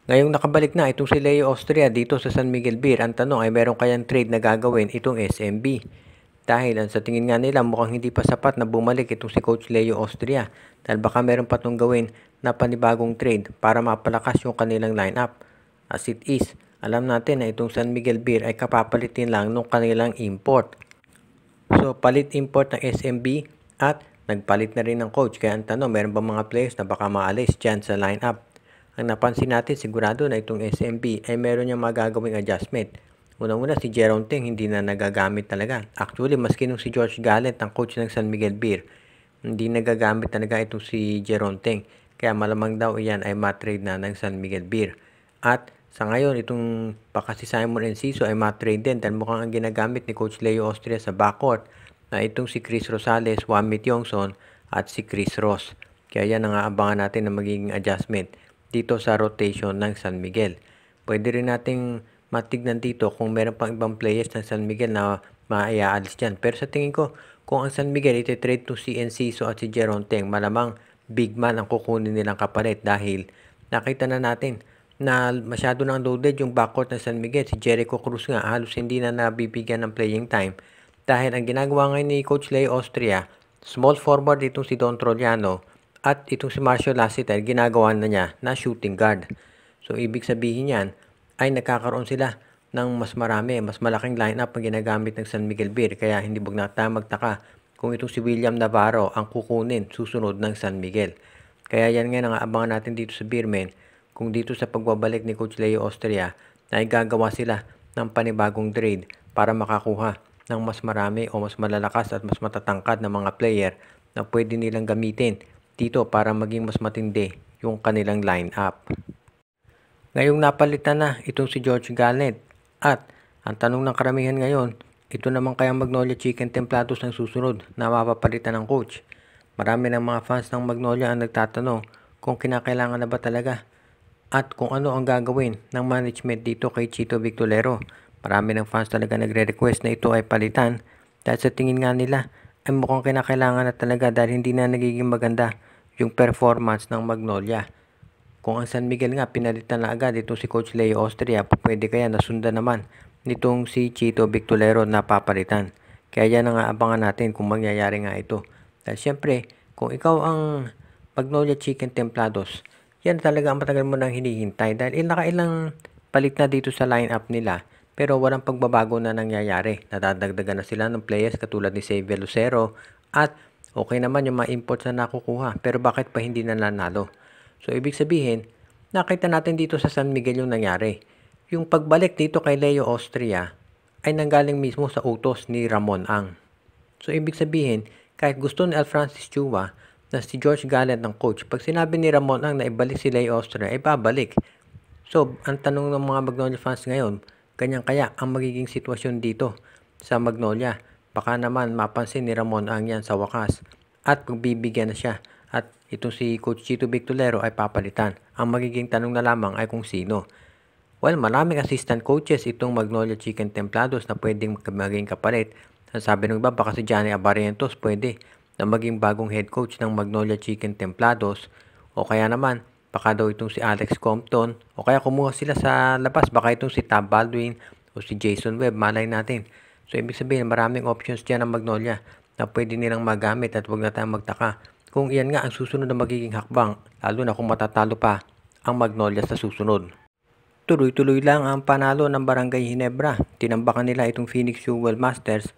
Ngayong nakabalik na itong si Leo Austria dito sa San Miguel Beer, ang tanong ay meron kayang trade na gagawin itong SMB. Dahil sa tingin nga nila mukhang hindi pa sapat na bumalik itong si Coach Leo Austria. Dahil baka meron pa itong gawin na panibagong trade para mapalakas yung kanilang lineup. As it is, alam natin na itong San Miguel Beer ay kapapalitin lang ng kanilang import. So, palit import ng SMB at nagpalit na rin ng coach. Kaya ang tanong, meron ba mga players na baka maalis dyan sa lineup? Ang napansin natin, sigurado na itong SMB ay meron niyang magagawing adjustment. Unang-una, si Jerome Teng hindi na nagagamit talaga. Actually, maski nung si George Gallant, ang coach ng San Miguel Beer, hindi nagagamit talaga itong si Jerome Teng. Kaya malamang daw iyan ay matrade na ng San Miguel Beer. At sa ngayon, itong baka si Simon Enciso ay matrade din dahil mukhang ang ginagamit ni Coach Leo Austria sa backcourt na itong si Chris Rosales, Wamit Yongson at si Chris Ross. Kaya yan ang aabangan natin na magiging adjustment dito sa rotation ng San Miguel. Pwede rin nating matignan dito kung meron pang ibang players ng San Miguel na maaiaalis dyan. Pero sa tingin ko, kung ang San Miguel iti-trade to si Enciso at si Jeron Teng, malamang big man ang kukunin nilang kapalit dahil nakita na natin na masyado nang loaded yung backcourt ng San Miguel. Si Jericho Cruz nga halos hindi na nabibigyan ng playing time dahil ang ginagawa ngayon ni Coach Leo Austria, small forward itong si Don Trollano at itong si Marshall Lassiter, ginagawa na niya na shooting guard. So, ibig sabihin yan ay nagkakaroon sila ng mas marami, mas malaking lineup ang ginagamit ng San Miguel Beer. Kaya hindi wag na tayo magtaka kung itong si William Navarro ang kukunin susunod ng San Miguel. Kaya yan nga ang abangan natin dito sa Beermen. Kung dito sa pagbabalik ni Coach Leo Austria na gagawa sila ng panibagong trade para makakuha ng mas marami o mas malalakas at mas matatangkad na mga player na pwede nilang gamitin dito para maging mas matindi yung kanilang lineup. Ngayong napalitan na itong si George Gallant at ang tanong ng karamihan ngayon, ito naman kayang Magnolia Chicken Templados ng susunod na mapapalitan ng coach. Marami ng mga fans ng Magnolia ang nagtatanong kung kinakailangan na ba talaga at kung ano ang gagawin ng management dito kay Chito Victolero. Marami ng fans talaga nagre-request na ito ay palitan dahil sa tingin nga nila ay mukhang kinakailangan na talaga dahil hindi na nagiging maganda yung performance ng Magnolia. Kung ang San Miguel nga pinalitan na agad itong si Coach Leo Austria, pwede kaya nasundan naman nitong si Chito Victolero na papalitan. Kaya yan ang aabangan natin kung mangyayari nga ito. Dahil syempre, kung ikaw ang Magnolia Chicken Templados, yan talaga ang matagal mo nang hinihintay dahil nakailang palit na dito sa lineup nila. Pero walang pagbabago na nangyayari. Nadadagdagan na sila ng players katulad ni Xavier Lucero at okay naman yung mga imports na nakukuha. Pero bakit pa hindi na nanalo? So, ibig sabihin, nakita natin dito sa San Miguel yung nangyari. Yung pagbalik dito kay Leo Austria ay nanggaling mismo sa utos ni Ramon Ang. So, ibig sabihin, kahit gusto ni Alfrancis Chua na si George Gallant ng coach, pag sinabi ni Ramon Ang na ibalik si Leo Austria, ay babalik. So, ang tanong ng mga Magnolia fans ngayon, ganyan kaya ang magiging sitwasyon dito sa Magnolia? Baka naman mapansin ni Ramon Ang yan sa wakas at pagbibigyan na siya at itong si Coach Chito Victolero ay papalitan. Ang magiging tanong na lamang ay kung sino. Well, maraming assistant coaches itong Magnolia Chicken Templados na pwedeng maging kapalit. Sabi ng iba, baka si Johnny Abarrientos pwede na maging bagong head coach ng Magnolia Chicken Templados o kaya naman baka daw itong si Alex Compton o kaya kumuha sila sa labas, baka itong si Tab Baldwin o si Jason Webb, malay natin. So, ibig sabihin, maraming options dyan ng Magnolia na pwede nilang magamit at huwag na tayong magtaka kung iyan nga ang susunod na magiging hakbang, lalo na kung matatalo pa ang Magnolia sa susunod. Tuloy-tuloy lang ang panalo ng Barangay Ginebra. Tinambakan nila itong Phoenix Jewel Masters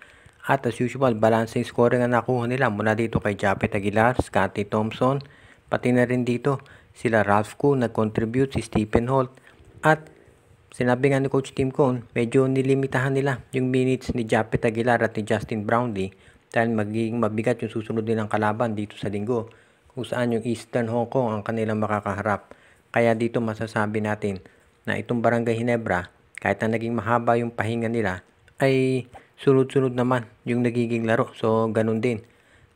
at as usual, balancing scoring ang nakuha nila mula dito kay Japet Aguilar, Scotty Thompson, pati na rin dito sila Ralph Kuhn nag-contribute, si Stephen Holt at sinabi nga ni Coach Tim Cone, medyo nilimitahan nila yung minutes ni Japet Aguilar at ni Justin Brownlee dahil magiging mabigat yung susunod nilang kalaban dito sa linggo kung saan yung Eastern Hong Kong ang kanilang makakaharap. Kaya dito masasabi natin na itong Barangay Ginebra, kahit na naging mahaba yung pahinga nila, ay sunod-sunod naman yung nagiging laro. So, ganun din.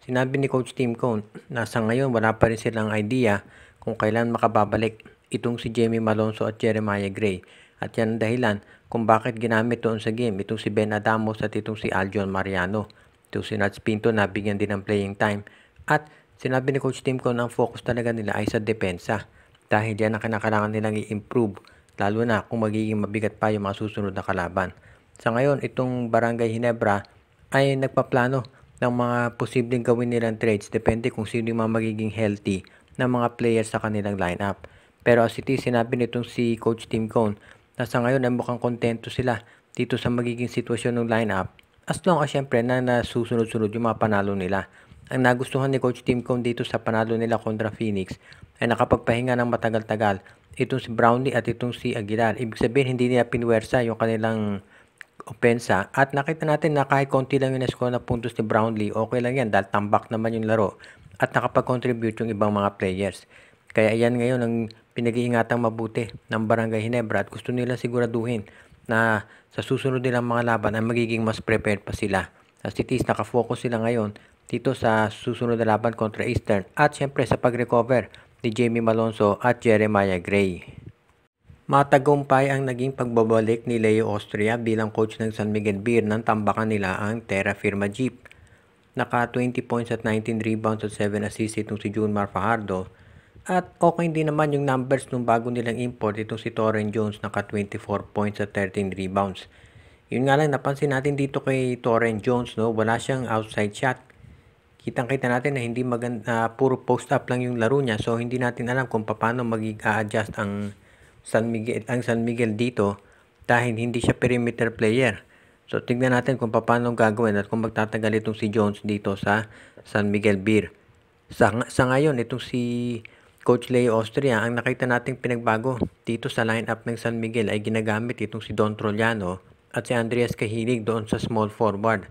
Sinabi ni Coach Tim Cone na sa ngayon wala pa rin silang idea kung kailan makababalik itong si Jamie Malonzo at Jeremiah Gray. At yan ang dahilan kung bakit ginamit doon sa game itong si Ben Adamos at itong si Aljon Mariano. Itong si Nats Pinto nabigyan din ng playing time. At sinabi ni Coach Tim Cone ang focus talaga nila ay sa depensa. dahil yan ang kinakailangan nilang i-improve, lalo na kung magiging mabigat pa yung mga susunod na kalaban. Sa ngayon, itong Barangay Ginebra ay nagpaplano ng mga posibleng gawin nilang trades depende kung sino yung mga magiging healthy na mga players sa kanilang lineup. Pero as it is, sinabi nitong si Coach Tim Cone na sa ngayon ay mukhang kontento sila dito sa magiging sitwasyon ng lineup as long as syempre na nasusunod-sunod yung mga panalo nila. Ang nagustuhan ni Coach Tim Cone dito sa panalo nila kontra Phoenix ay nakapagpahinga ng matagal-tagal itong si Brownlee at itong si Aguilar. Ibig sabihin hindi nila pinwersa yung kanilang opensa at nakita natin na kahit konti lang yung na-score na puntos ni Brownlee, okay lang yan dahil tambak naman yung laro at nakapag-contribute yung ibang mga players. Kaya yan ngayon ang pinag-iingatang mabuti ng Barangay Ginebra at gusto nila siguraduhin na sa susunod nilang mga laban ay magiging mas prepared pa sila. As it is, nakafocus sila ngayon dito sa susunod na laban kontra Eastern at syempre sa pag-recover ni Jamie Malonzo at Jeremiah Gray. Matagumpay ang naging pagbabalik ni Leo Austria bilang coach ng San Miguel Beer nang tambakan nila ang Terra Firma Jeep. Naka 20 points at 19 rebounds at 7 assists itong si Junmar Fajardo. At okay din naman yung numbers nung bago nilang import itong si Torren Jones, naka 24 points at 13 rebounds. Yun nga lang napansin natin dito kay Torren Jones, no, wala siyang outside shot. Kitang-kita natin na hindi maganda, puro post up lang yung laro niya. So hindi natin alam kung paano mag-a-adjust ang San Miguel dito dahil hindi siya perimeter player. So tignan natin kung paano gagawin at kung magtatagal itong si Jones dito sa San Miguel Beer. Sa ngayon, itong si Coach Leo Austria, ang nakita nating pinagbago dito sa lineup ng San Miguel ay ginagamit itong si Don Troliano at si Andreas Cahilig doon sa small forward.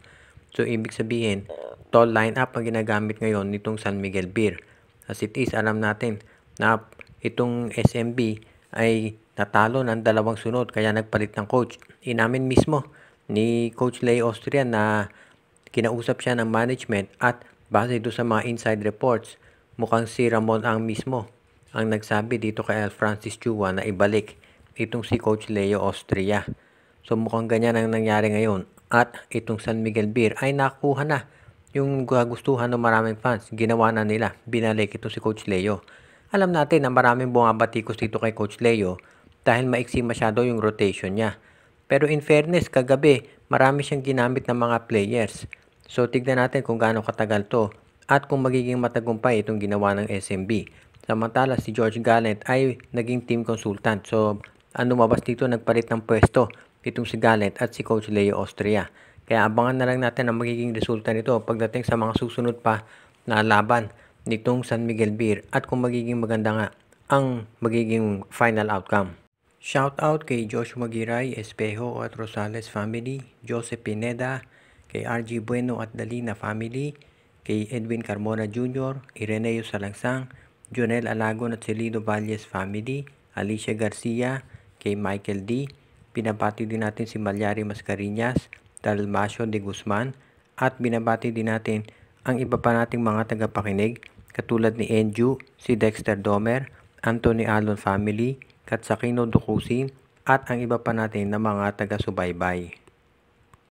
So ibig sabihin, tall lineup ang ginagamit ngayon nitong San Miguel Beer. As it is, alam natin na itong SMB ay natalo ng 2 sunod kaya nagpalit ng coach. Inamin mismo ni Coach Leo Austria na kinausap siya ng management at base doon sa mga inside reports, mukhang si Ramon ang mismo ang nagsabi dito kay Al Francis Chua na ibalik itong si Coach Leo Austria. So mukhang ganyan ang nangyari ngayon at itong San Miguel Beer ay nakuha na yung gustuhan ng maraming fans. Ginawa na nila, binalik ito si Coach Leo. Alam natin na maraming bumabatikos dito kay Coach Leo dahil maiksi masyado yung rotation niya. Pero in fairness, kagabi, marami siyang ginamit ng mga players. So tignan natin kung gaano katagal to at kung magiging matagumpay itong ginawa ng SMB. Samantala si George Gallant ay naging team consultant. So lumabas dito, nagpalit ng pwesto itong si Gallant at si Coach Leo Austria. Kaya abangan na lang natin ang magiging resulta nito pagdating sa mga susunod pa na laban nitong San Miguel Beer at kung magiging maganda nga ang magiging final outcome. Shout out kay Joshua Giray, Espejo at Rosales family, Joseph Pineda, kay RG Bueno at Dalina family, kay Edwin Carmona Jr., Ireneo Salangsang, Jonel Alagon at Celido Valles family, Alicia Garcia, kay Michael D. Binabati din natin si Malyari Mascarinas, Dalmacio de Guzman at binabati din natin ang iba pa nating mga tagapakinig katulad ni Enju, si Dexter Domer, Anthony Alon family, Katsakino Dukusin at ang iba pa natin na mga taga-subaybay.